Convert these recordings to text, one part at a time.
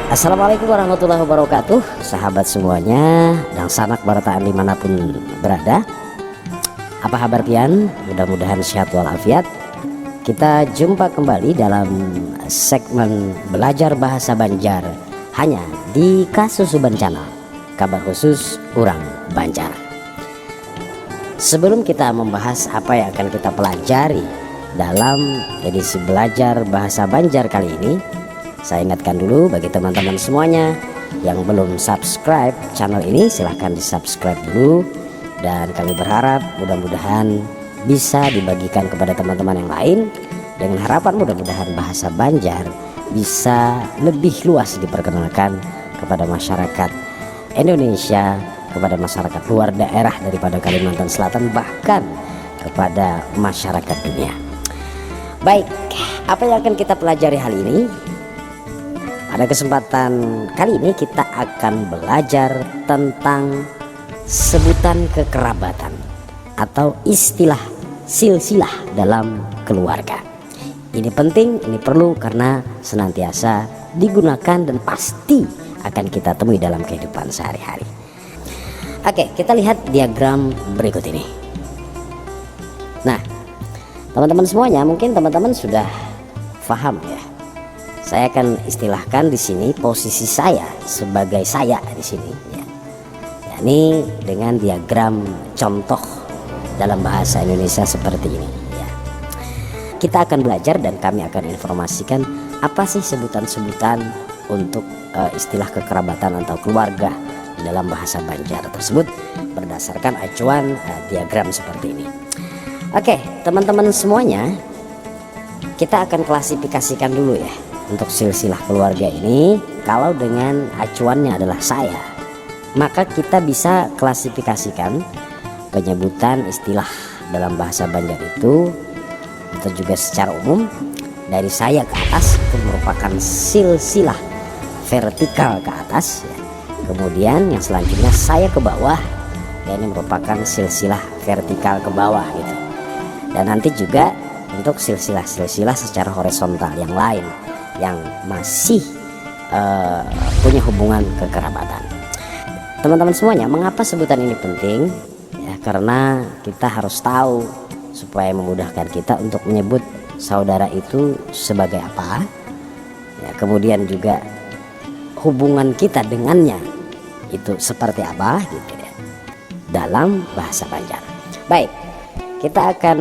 Assalamualaikum warahmatullahi wabarakatuh, sahabat semuanya dan sanak barataan dimanapun berada. Apa kabar pian? Mudah-mudahan sehat walafiat. Kita jumpa kembali dalam segmen belajar bahasa Banjar hanya di Kasusuban Channel, kabar khusus orang Banjar. Sebelum kita membahas apa yang akan kita pelajari dalam edisi belajar bahasa Banjar kali ini, saya ingatkan dulu bagi teman-teman semuanya yang belum subscribe channel ini, silahkan di subscribe dulu. Dan kami berharap mudah-mudahan bisa dibagikan kepada teman-teman yang lain, dengan harapan mudah-mudahan bahasa Banjar bisa lebih luas diperkenalkan kepada masyarakat Indonesia, kepada masyarakat luar daerah daripada Kalimantan Selatan, bahkan kepada masyarakat dunia. Baik, apa yang akan kita pelajari hari ini? Pada kesempatan kali ini kita akan belajar tentang sebutan kekerabatan atau istilah silsilah dalam keluarga. Ini penting, ini perlu karena senantiasa digunakan dan pasti akan kita temui dalam kehidupan sehari-hari. Oke, kita lihat diagram berikut ini. Nah, teman-teman semuanya, mungkin teman-teman sudah paham ya. Saya akan istilahkan di sini posisi saya sebagai saya di sini ya. Ini dengan diagram contoh dalam bahasa Indonesia seperti ini ya. Kita akan belajar dan kami akan informasikan apa sih sebutan-sebutan untuk istilah kekerabatan atau keluarga di dalam bahasa Banjar tersebut berdasarkan acuan diagram seperti ini. Oke, teman-teman semuanya, kita akan klasifikasikan dulu ya. Untuk silsilah keluarga ini, kalau dengan acuannya adalah saya, maka kita bisa klasifikasikan penyebutan istilah dalam bahasa Banjar itu juga secara umum dari saya ke atas itu merupakan silsilah vertikal ke atas ya. Kemudian yang selanjutnya saya ke bawah, dan ini merupakan silsilah vertikal ke bawah gitu. Dan nanti juga untuk silsilah-silsilah secara horizontal yang lain yang masih punya hubungan kekerabatan. Teman-teman semuanya, mengapa sebutan ini penting? Ya, karena kita harus tahu supaya memudahkan kita untuk menyebut saudara itu sebagai apa. Ya, kemudian juga hubungan kita dengannya itu seperti apa gitu ya, dalam bahasa Banjar. Baik, kita akan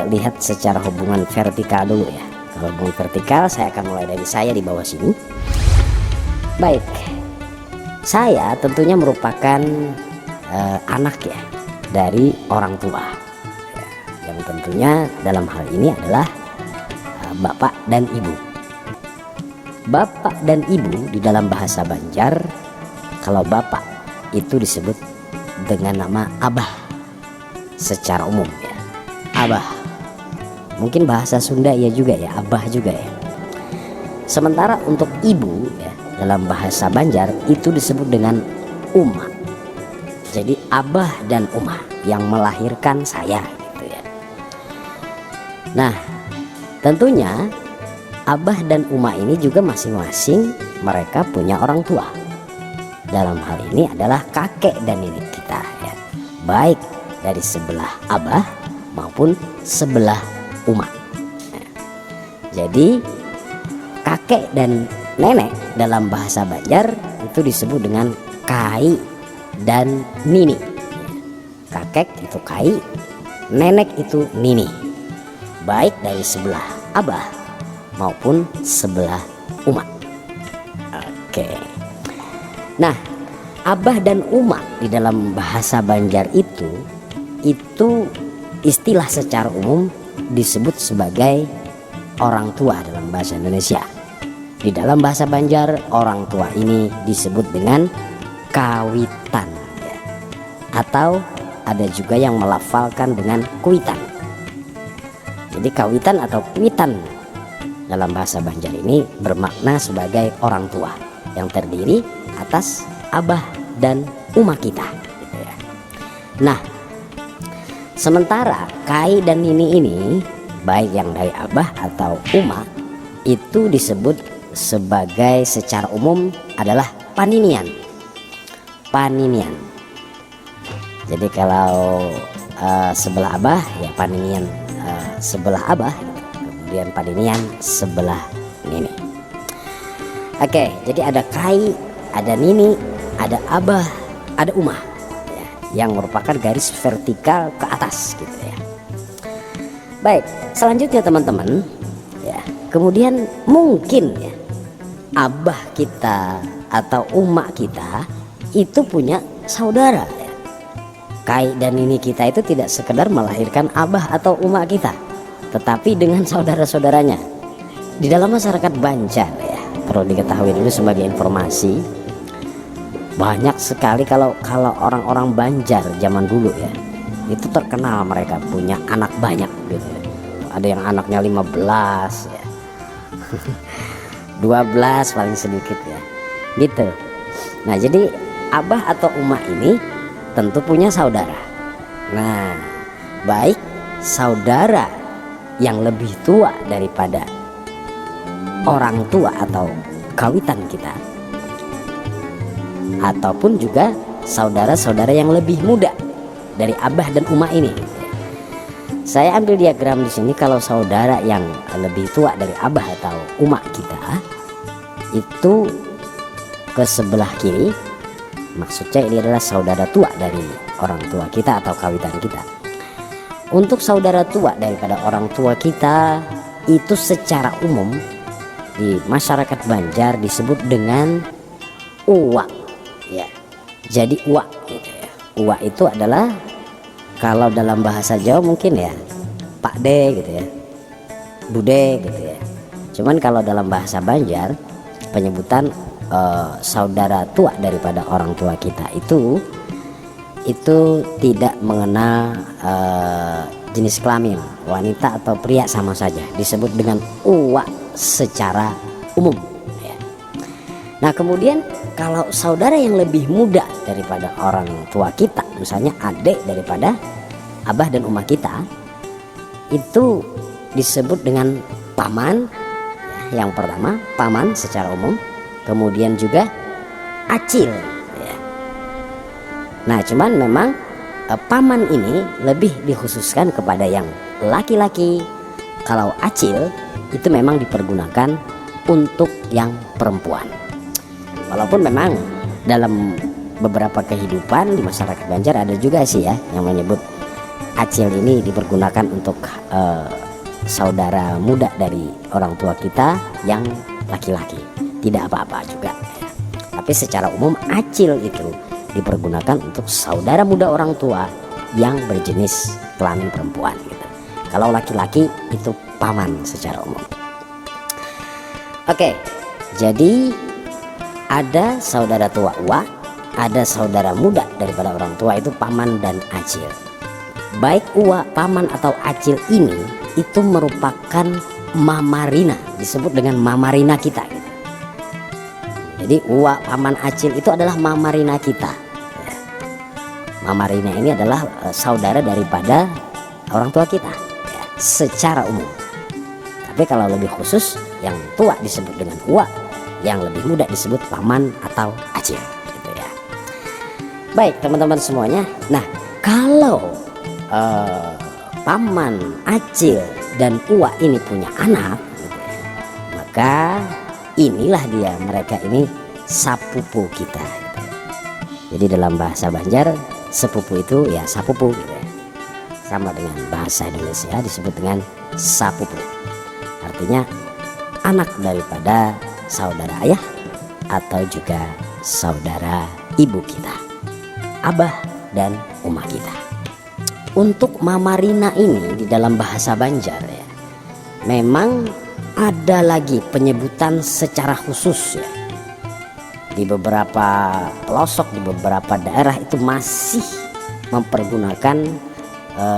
lihat secara hubungan vertikal dulu ya. Kalau hubungan vertikal, saya akan mulai dari saya di bawah sini. Baik, saya tentunya merupakan anak ya dari orang tua ya, yang tentunya dalam hal ini adalah bapak dan ibu. Bapak dan ibu di dalam bahasa Banjar, kalau bapak itu disebut dengan nama abah secara umum ya, abah. Mungkin bahasa Sunda ya juga ya, abah juga ya. Sementara untuk ibu ya, dalam bahasa Banjar itu disebut dengan uma. Jadi abah dan uma yang melahirkan saya gitu ya. Nah, tentunya abah dan uma ini juga masing-masing mereka punya orang tua. Dalam hal ini adalah kakek dan nenek kita ya. Baik dari sebelah abah maupun sebelah uma. Nah, jadi kakek dan nenek dalam bahasa Banjar itu disebut dengan kai dan nini. Kakek itu kai, nenek itu nini. Baik dari sebelah abah maupun sebelah uma. Oke. Nah, abah dan uma di dalam bahasa Banjar itu istilah secara umum disebut sebagai orang tua dalam bahasa Indonesia. Di dalam bahasa Banjar, orang tua ini disebut dengan kawitan ya. Atau ada juga yang melafalkan dengan kuitan. Jadi kawitan atau kuitan dalam bahasa Banjar ini bermakna sebagai orang tua yang terdiri atas abah dan uma kita gitu ya. Nah, sementara kai dan nini ini baik yang dari abah atau uma itu disebut sebagai secara umum adalah paninian. Paninian. Jadi kalau sebelah abah ya paninian sebelah abah, kemudian paninian sebelah nini. Oke, jadi ada kai, ada nini, ada abah, ada umah ya, yang merupakan garis vertikal ke atas gitu ya. Baik, selanjutnya teman-teman ya, kemudian mungkin ya abah kita atau umak kita itu punya saudara ya. Kai dan nini kita itu tidak sekedar melahirkan abah atau umak kita, tetapi dengan saudara-saudaranya. Di dalam masyarakat Banjar ya, perlu diketahui dulu sebagai informasi, banyak sekali kalau orang-orang Banjar zaman dulu ya, itu terkenal mereka punya anak banyak gitu ya. Ada yang anaknya 15 ya. 12 paling sedikit ya gitu. Nah jadi abah atau umak ini tentu punya saudara. Nah baik saudara yang lebih tua daripada orang tua atau kawitan kita, ataupun juga saudara-saudara yang lebih muda dari abah dan umak ini. Saya ambil diagram di sini. Kalau saudara yang lebih tua dari abah atau umak kita itu ke sebelah kiri, maksudnya ini adalah saudara tua dari orang tua kita atau kawitan kita. Untuk saudara tua daripada orang tua kita itu secara umum di masyarakat Banjar disebut dengan uwak ya. Jadi uwak gitu ya. Uwak itu adalah kalau dalam bahasa Jawa mungkin ya Pak De gitu ya, Bude gitu ya. Cuman kalau dalam bahasa Banjar penyebutan saudara tua daripada orang tua kita itu tidak mengenal jenis kelamin, wanita atau pria sama saja, disebut dengan uwak secara umum ya. Nah kemudian kalau saudara yang lebih muda daripada orang tua kita, misalnya adik daripada abah dan umah kita, itu disebut dengan paman ya. Yang pertama paman secara umum, kemudian juga acil ya. Nah cuman memang paman ini lebih dikhususkan kepada yang laki-laki. Kalau acil itu memang dipergunakan untuk yang perempuan. Walaupun memang dalam beberapa kehidupan di masyarakat Banjar ada juga sih ya yang menyebut acil ini dipergunakan untuk saudara muda dari orang tua kita yang laki-laki. Tidak apa-apa juga ya. Tapi secara umum acil itu dipergunakan untuk saudara muda orang tua yang berjenis kelamin perempuan gitu. Kalau laki-laki itu paman secara umum. Oke, jadi ada saudara tua uwak, ada saudara muda daripada orang tua itu paman dan acil. Baik uwak, paman atau acil ini itu merupakan mamarina, disebut dengan mamarina kita gitu. Jadi uwak, paman, acil itu adalah mamarina kita ya. Mamarina ini adalah saudara daripada orang tua kita ya, secara umum. Tapi kalau lebih khusus, yang tua disebut dengan uwak, yang lebih muda disebut paman atau acil gitu ya. Baik teman-teman semuanya. Nah kalau paman, acil dan uwak ini punya anak gitu ya, maka inilah dia, mereka ini sapupu kita gitu ya. Jadi dalam bahasa Banjar sepupu itu ya sapupu gitu ya. Sama dengan bahasa Indonesia disebut dengan sapupu. Artinya anak daripada saudara ayah atau juga saudara ibu kita, abah dan umah kita. Untuk mamarina ini di dalam bahasa Banjar ya, memang ada lagi penyebutan secara khusus ya. Di beberapa pelosok, di beberapa daerah itu masih mempergunakan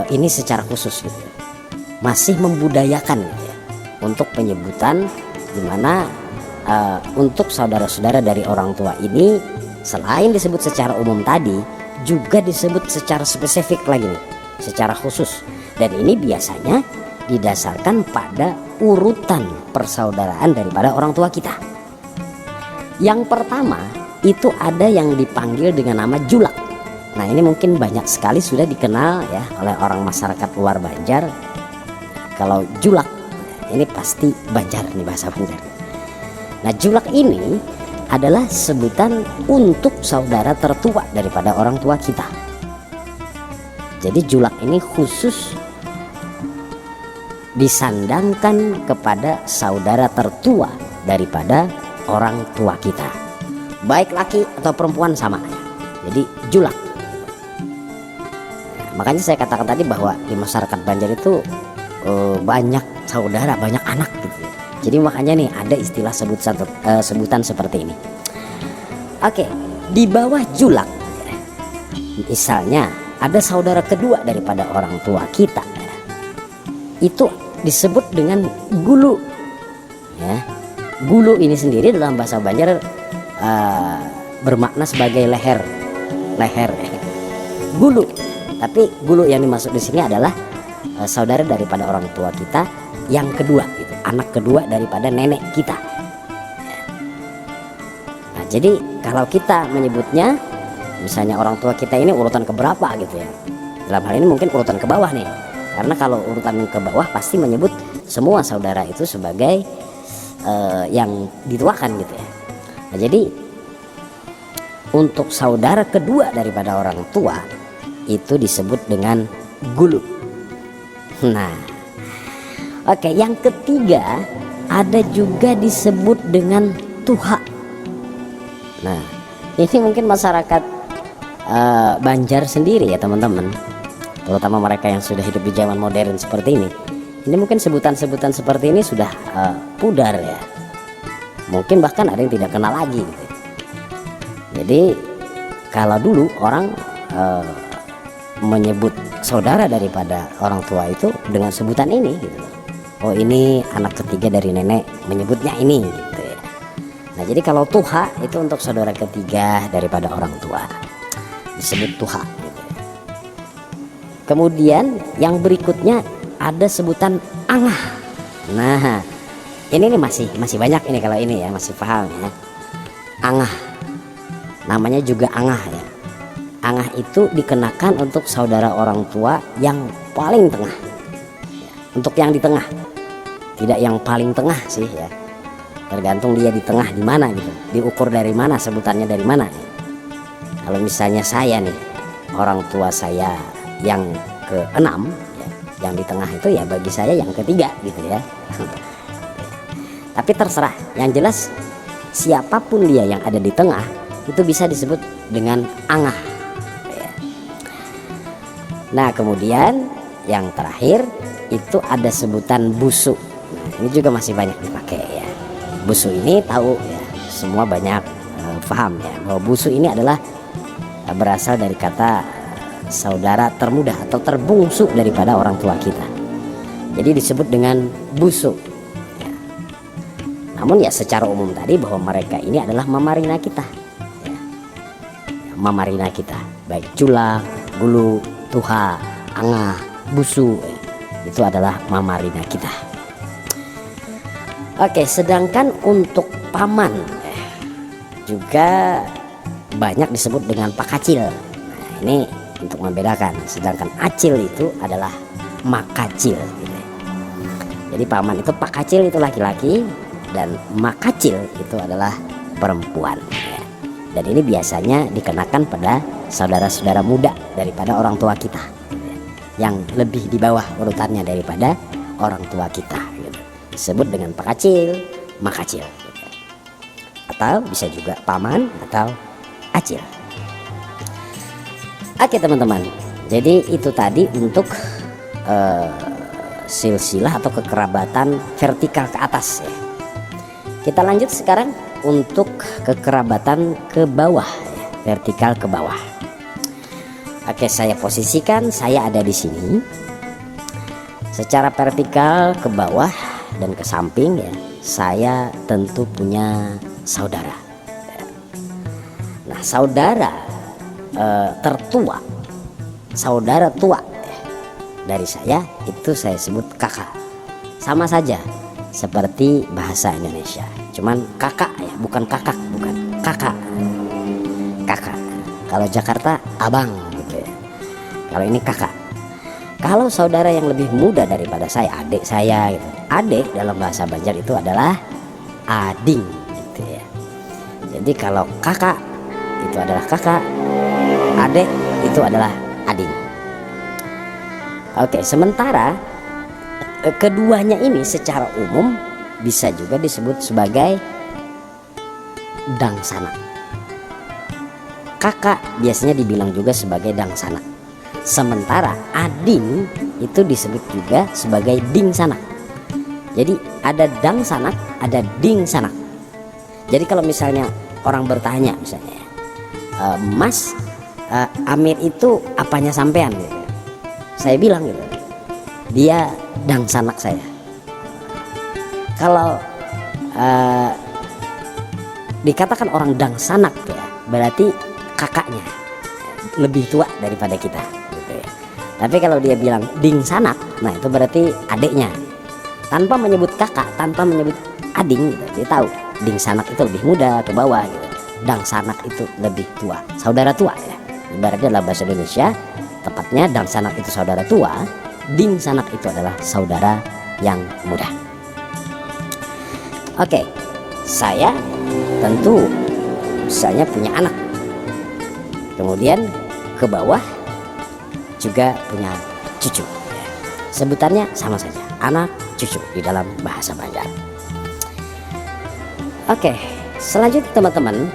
ini secara khusus gitu. Masih membudayakan gitu ya, untuk penyebutan dimana untuk saudara-saudara dari orang tua ini selain disebut secara umum tadi, juga disebut secara spesifik lagi nih, secara khusus. Dan ini biasanya didasarkan pada urutan persaudaraan daripada orang tua kita. Yang pertama itu ada yang dipanggil dengan nama julak. Nah ini mungkin banyak sekali sudah dikenal ya oleh orang masyarakat luar Banjar. Kalau julak ini pasti Banjar nih, bahasa Banjar. Nah julak ini adalah sebutan untuk saudara tertua daripada orang tua kita. Jadi julak ini khusus disandangkan kepada saudara tertua daripada orang tua kita, baik laki atau perempuan sama. Jadi julak. Makanya saya katakan tadi bahwa di masyarakat Banjar itu banyak saudara, banyak anak gitu. Jadi makanya nih ada istilah sebutan seperti ini. Oke, di bawah julak misalnya ada saudara kedua daripada orang tua kita, itu disebut dengan gulu ya. Gulu ini sendiri dalam bahasa Banjar bermakna sebagai leher gulu. Tapi gulu yang dimaksud di sini adalah saudara daripada orang tua kita yang kedua, gitu, anak kedua daripada nenek kita. Nah, jadi kalau kita menyebutnya, misalnya orang tua kita ini urutan keberapa gitu ya. Dalam hal ini mungkin urutan ke bawah nih. Karena kalau urutan ke bawah pasti menyebut semua saudara itu sebagai yang dituakan gitu ya. Nah, jadi untuk saudara kedua daripada orang tua itu disebut dengan gulu. Nah, oke, yang ketiga ada juga disebut dengan tuha. Nah, ini mungkin masyarakat Banjar sendiri ya teman-teman, terutama mereka yang sudah hidup di zaman modern seperti ini. Ini mungkin sebutan-sebutan seperti ini sudah pudar ya. Mungkin bahkan ada yang tidak kenal lagi gitu. Jadi kalau dulu orang menyebut saudara daripada orang tua itu dengan sebutan ini gitu. Oh ini anak ketiga dari nenek, menyebutnya ini gitu ya. Nah jadi kalau tuha itu untuk saudara ketiga daripada orang tua, disebut tuha gitu. Kemudian yang berikutnya ada sebutan angah. Nah ini nih masih banyak ini, kalau ini ya masih paham ya. Angah namanya juga angah ya. Angah itu dikenakan untuk saudara orang tua yang paling tengah ya, untuk yang di tengah, tidak yang paling tengah sih ya, tergantung dia di tengah di mana gitu, diukur dari mana, sebutannya dari mana ya. Kalau misalnya saya nih, orang tua saya yang ke-6 ya, yang di tengah itu ya bagi saya yang ketiga gitu ya. Tapi terserah, yang jelas siapapun dia yang ada di tengah itu bisa disebut dengan angah ya. Nah kemudian yang terakhir itu ada sebutan busu. Nah, ini juga masih banyak dipakai ya. Busu ini tahu ya, semua banyak paham ya bahwa busu ini adalah berasal dari kata saudara termuda atau terbungsu daripada orang tua kita. Jadi disebut dengan busu ya. Namun ya secara umum tadi bahwa mereka ini adalah mamarina kita ya. Mamarina kita, baik julak, gulu, tuha, angah, busu ya. Itu adalah mamarina kita. Oke, sedangkan untuk paman juga banyak disebut dengan pakacil. Nah, ini untuk membedakan. Sedangkan acil itu adalah makacil gitu. Jadi paman itu pakacil itu laki-laki dan makacil itu adalah perempuan ya. Dan ini biasanya dikenakan pada saudara-saudara muda daripada orang tua kita ya, yang lebih di bawah urutannya daripada orang tua kita gitu. Disebut dengan pakacil, makacil gitu. Atau bisa juga paman atau acil. Oke teman-teman, jadi itu tadi untuk silsilah atau kekerabatan vertikal ke atas ya. Kita lanjut sekarang untuk kekerabatan ke bawah ya, vertikal ke bawah. Oke, saya posisikan saya ada di sini. Secara vertikal ke bawah dan ke samping ya, saya tentu punya saudara. Nah, saudara tertua, saudara tua dari saya itu saya sebut kakak. Sama saja seperti bahasa Indonesia, cuman kakak ya bukan kakak, bukan kakak. Kakak. Kalau Jakarta abang gitu ya. Kalau ini kakak. Kalau saudara yang lebih muda daripada saya, adik saya gitu. Adik dalam bahasa Banjar itu adalah ading gitu ya. Jadi kalau kakak itu adalah kakak, adik itu adalah ading. Oke, sementara keduanya ini secara umum bisa juga disebut sebagai dangsanak. Kakak biasanya dibilang juga sebagai dangsanak. Sementara ading itu disebut juga sebagai dingsanak. Jadi ada dangsanak, ada dingsanak. Jadi kalau misalnya orang bertanya misalnya, Mas, Amir itu apanya sampean gitu. Saya bilang gitu, dia dangsanak saya. Kalau dikatakan orang dangsanak ya, berarti kakaknya lebih tua daripada kita gitu ya. Tapi kalau dia bilang dingsanak, nah itu berarti adiknya. Tanpa menyebut kakak, tanpa menyebut ading gitu. Dia tahu dingsanak itu lebih muda ke bawah gitu. Dangsanak itu lebih tua, saudara tua ya. Ibaratnya dalam bahasa Indonesia, tepatnya dangsanak itu saudara tua, dingsanak itu adalah saudara yang muda. Oke, saya tentu misalnya punya anak, kemudian ke bawah juga punya cucu. Sebutannya sama saja, anak cucu di dalam bahasa Banjar. Oke, selanjutnya teman-teman,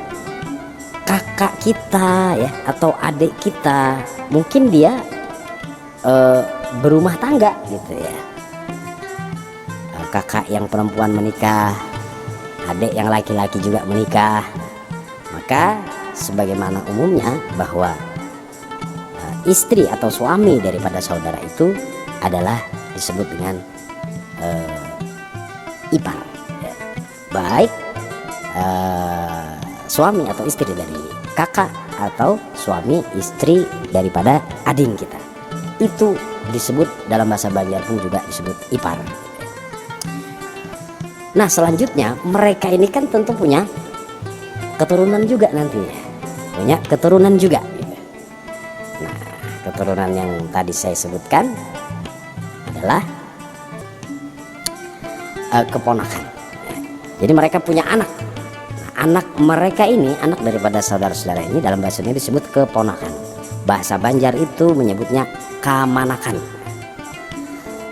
kakak kita ya atau adik kita, mungkin dia berumah tangga gitu ya. Kakak yang perempuan menikah, adik yang laki-laki juga menikah. Maka sebagaimana umumnya bahwa istri atau suami daripada saudara itu adalah disebut dengan ipar ya. Baik suami atau istri dari kakak atau suami istri daripada ading kita, itu disebut dalam bahasa Banjar pun juga disebut ipar. Nah selanjutnya mereka ini kan tentu punya keturunan juga nantinya, punya keturunan juga. Nah keturunan yang tadi saya sebutkan adalah keponakan. Jadi mereka punya anak. Anak mereka ini, anak daripada saudara-saudara ini dalam bahasa ini disebut keponakan. Bahasa Banjar itu menyebutnya kamanakan.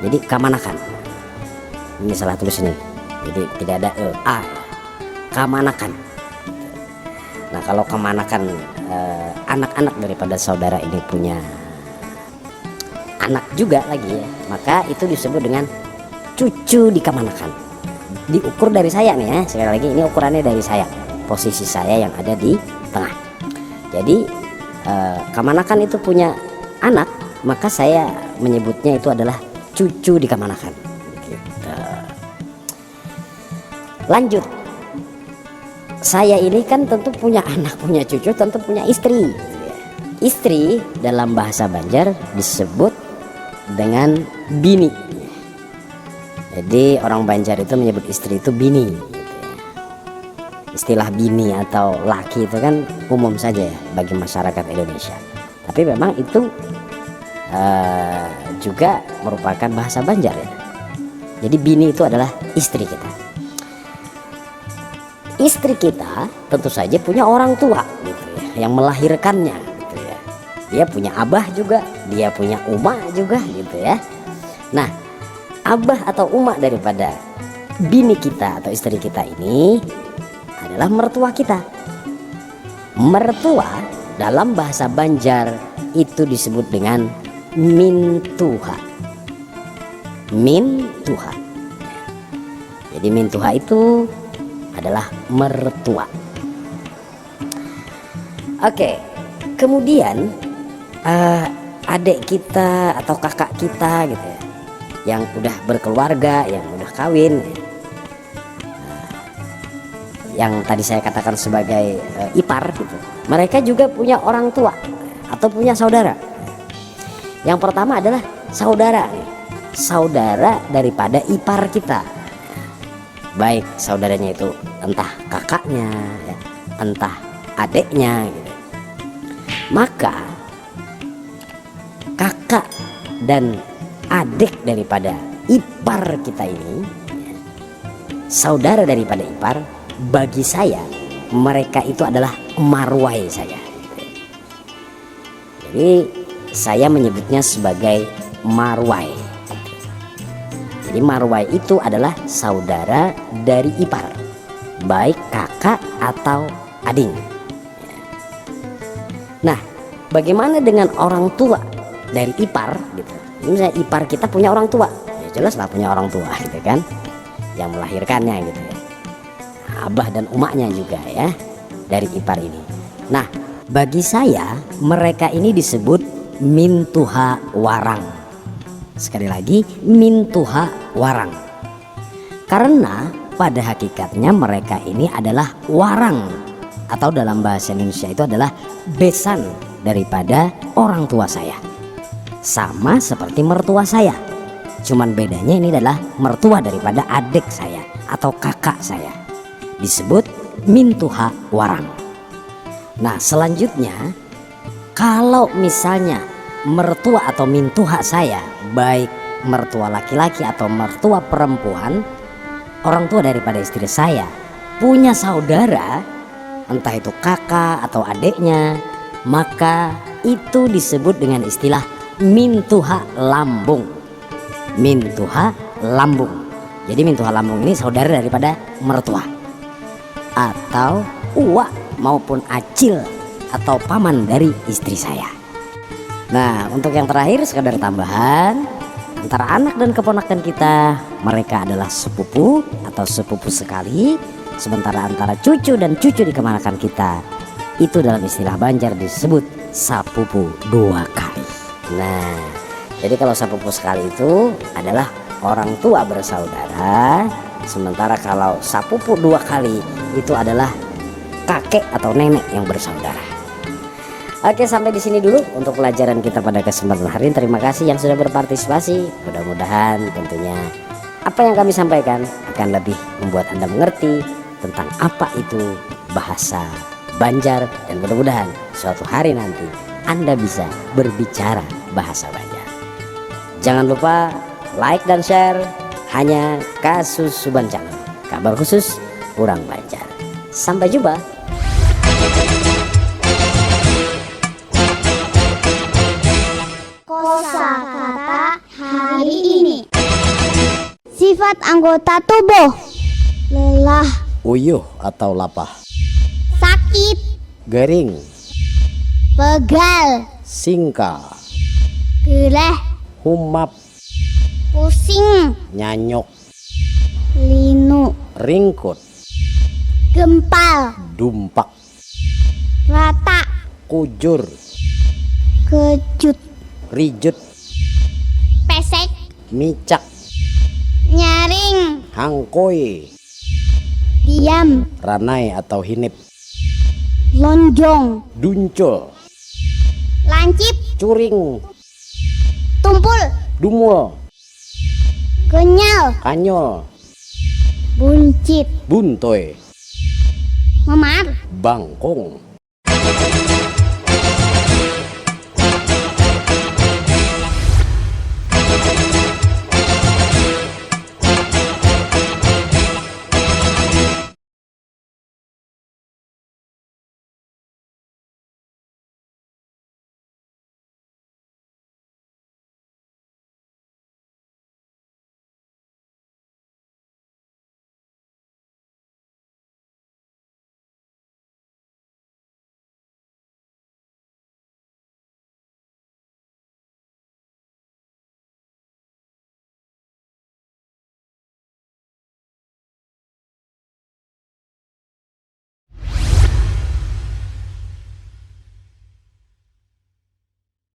Jadi kamanakan. Ini salah tulis ini. Jadi tidak ada a. Kamanakan. Nah kalau kamanakan anak-anak daripada saudara ini punya anak juga lagi ya, maka itu disebut dengan cucu dikamanakan. Diukur dari saya nih ya, sekali lagi ini ukurannya dari saya, posisi saya yang ada di tengah. Jadi kamanakan itu punya anak, maka saya menyebutnya itu adalah cucu dikamanakan gitu. Lanjut, saya ini kan tentu punya anak, punya cucu, tentu punya istri. Istri dalam bahasa Banjar disebut dengan bini. Jadi orang Banjar itu menyebut istri itu bini gitu ya. Istilah bini atau laki itu kan umum saja ya bagi masyarakat Indonesia. Tapi memang itu juga merupakan bahasa Banjar ya. Jadi bini itu adalah istri kita. Istri kita tentu saja punya orang tua gitu ya, yang melahirkannya gitu ya. Dia punya abah juga, dia punya umah juga gitu ya. Nah abah atau umak daripada bini kita atau istri kita ini adalah mertua kita. Mertua dalam bahasa Banjar itu disebut dengan mintuha. Mintuha. Jadi mintuha itu adalah mertua. Oke, kemudian adik kita atau kakak kita gitu ya, yang udah berkeluarga, yang udah kawin, yang tadi saya katakan sebagai ipar gitu, mereka juga punya orang tua atau punya saudara. Yang pertama adalah saudara, saudara daripada ipar kita. baik saudaranya itu entah kakaknya ya, entah adiknya gitu. Maka kakak dan adik daripada ipar kita ini, saudara daripada ipar, bagi saya mereka itu adalah marwai saya. Jadi saya menyebutnya sebagai marwai. Jadi marwai itu adalah saudara dari ipar, baik kakak atau adik. Nah, bagaimana dengan orang tua dari ipar gitu? Misalnya ipar kita punya orang tua, ya jelas lah punya orang tua gitu kan, yang melahirkannya gitu ya. Abah dan umaknya juga ya dari ipar ini. Nah, bagi saya mereka ini disebut mintuha warang. Sekali lagi mintuha warang. Karena pada hakikatnya mereka ini adalah warang, atau dalam bahasa Indonesia itu adalah besan daripada orang tua saya. Sama seperti mertua saya. Cuman bedanya ini adalah mertua daripada adik saya atau kakak saya. Disebut mintuha warang. Nah, selanjutnya kalau misalnya mertua atau mintuha saya, baik mertua laki-laki atau mertua perempuan, orang tua daripada istri saya punya saudara, entah itu kakak atau adiknya, maka itu disebut dengan istilah mintuha lambung. Mintuha lambung. Jadi mintuha lambung ini saudara daripada mertua atau uak maupun acil atau paman dari istri saya. Nah, untuk yang terakhir sekadar tambahan, antara anak dan keponakan kita, mereka adalah sepupu atau sepupu sekali. Sementara antara cucu dan cucu di keponakan kita, itu dalam istilah Banjar disebut sapupu dua kali. Nah, jadi kalau sapupu sekali itu adalah orang tua bersaudara. Sementara kalau sapupu dua kali itu adalah kakek atau nenek yang bersaudara. Oke, sampai di sini dulu untuk pelajaran kita pada kesempatan hari ini. Terima kasih yang sudah berpartisipasi. Mudah-mudahan tentunya apa yang kami sampaikan akan lebih membuat Anda mengerti tentang apa itu bahasa Banjar, dan mudah-mudahan suatu hari nanti Anda bisa berbicara bahasa Banjar. Jangan lupa like dan share. Hanya Kasus Suban Channel, kabar khusus orang Banjar. Sampai jumpa. Kosakata hari ini. Sifat anggota tubuh: lelah, Uyuh atau lapah, sakit, garing, pegal, singka, geleh, humap, pusing, nyanyok, linu, ringkut, gempal, dumpak, rata, kujur, kejut, rijut, pesek, micak, nyaring, hangkoi, diam, ranai atau hinip, lonjong, duncul, lancip, curing, tumpul, dumul, kenyal, kanyol, buncit, buntoy, memar, bangkong.